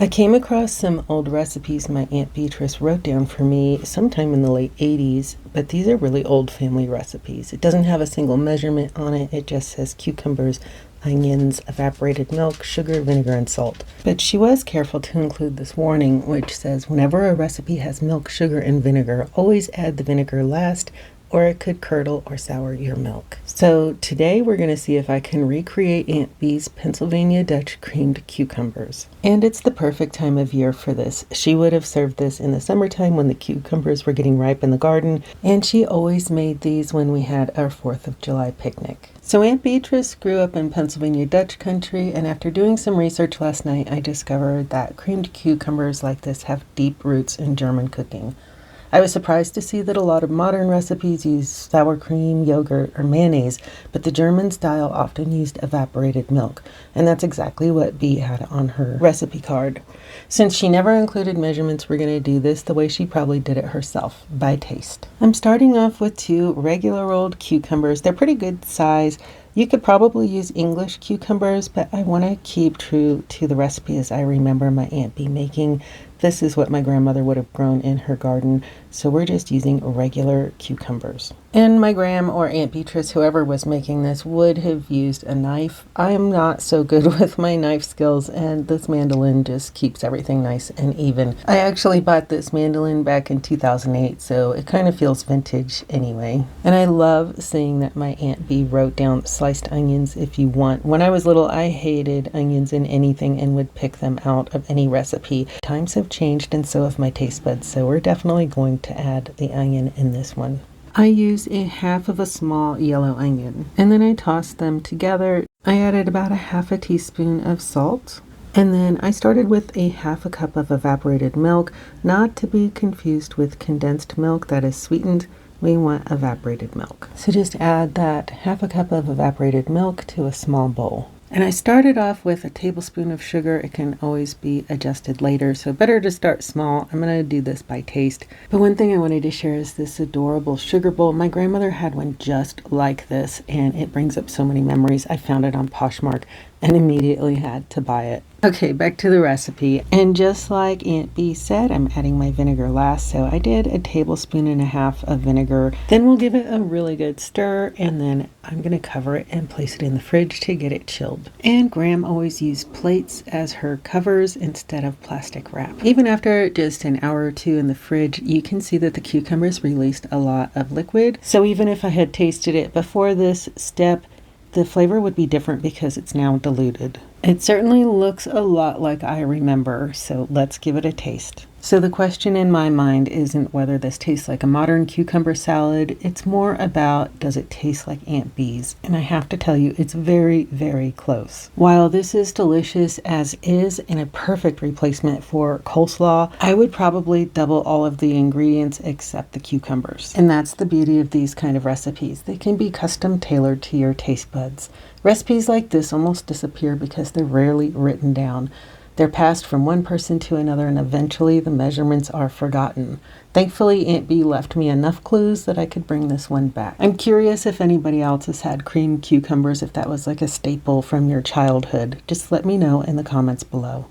I came across some old recipes my Aunt Beatrice wrote down for me sometime in the late 80s, but these are really old family recipes. It doesn't have a single measurement on it. It just says cucumbers, onions, evaporated milk, sugar, vinegar, and salt. But she was careful to include this warning, which says whenever a recipe has milk, sugar, and vinegar, always add the vinegar last, or it could curdle or sour your milk. So today we're going to see if I can recreate Aunt Bea's Pennsylvania Dutch creamed cucumbers. And it's the perfect time of year for this. She would have served this in the summertime when the cucumbers were getting ripe in the garden, and she always made these when we had our 4th of July picnic. So Aunt Beatrice grew up in Pennsylvania Dutch country, and after doing some research last night, I discovered that creamed cucumbers like this have deep roots in German cooking. I was surprised to see that a lot of modern recipes use sour cream, yogurt, or mayonnaise, but the German style often used evaporated milk, and that's exactly what Bea had on her recipe card. Since she never included measurements, we're going to do this the way she probably did it herself, by taste. I'm starting off with 2 regular old cucumbers. They're pretty good size. You could probably use English cucumbers, but I want to keep true to the recipe as I remember my Aunt Bea making. This is what my grandmother would have grown in her garden, so we're just using regular cucumbers. And my Gram or Aunt Beatrice, whoever was making this, would have used a knife. I am not so good with my knife skills, and this mandolin just keeps everything nice and even. I actually bought this mandolin back in 2008, so it kind of feels vintage anyway. And I love seeing that my Aunt Bea wrote down sliced onions if you want. When I was little, I hated onions in anything and would pick them out of any recipe. Times have changed, and so have my taste buds, so we're definitely going to add the onion in this one. I use a half of a small yellow onion, and then I tossed them together. I added about a half a teaspoon of salt, and then I started with a half a cup of evaporated milk, not to be confused with condensed milk that is sweetened. We want evaporated milk. So just add that half a cup of evaporated milk to a small bowl. And I started off with a tablespoon of sugar. It can always be adjusted later, so better to start small. I'm going to do this by taste. But one thing I wanted to share is this adorable sugar bowl. My grandmother had one just like this, and it brings up so many memories. I found it on Poshmark and immediately had to buy it. Okay, back to the recipe. And just like Aunt Bea said, I'm adding my vinegar last, so I did a tablespoon and a half of vinegar. Then we'll give it a really good stir, and then I'm going to cover it and place it in the fridge to get it chilled. And Gram always used plates as her covers instead of plastic wrap. Even after just an hour or 2 in the fridge, you can see that the cucumbers released a lot of liquid. So even if I had tasted it before this step, the flavor would be different because it's now diluted. It certainly looks a lot like I remember, so let's give it a taste. So the question in my mind isn't whether this tastes like a modern cucumber salad. It's more about, does it taste like Aunt Bea's? And I have to tell you, it's very, very close. While this is delicious as is and a perfect replacement for coleslaw, I would probably double all of the ingredients except the cucumbers. And that's the beauty of these kind of recipes. They can be custom tailored to your taste buds. Recipes like this almost disappear because they're rarely written down. They're passed from one person to another, and eventually the measurements are forgotten. Thankfully, Aunt Bea left me enough clues that I could bring this one back. I'm curious if anybody else has had creamed cucumbers, if that was like a staple from your childhood. Just let me know in the comments below.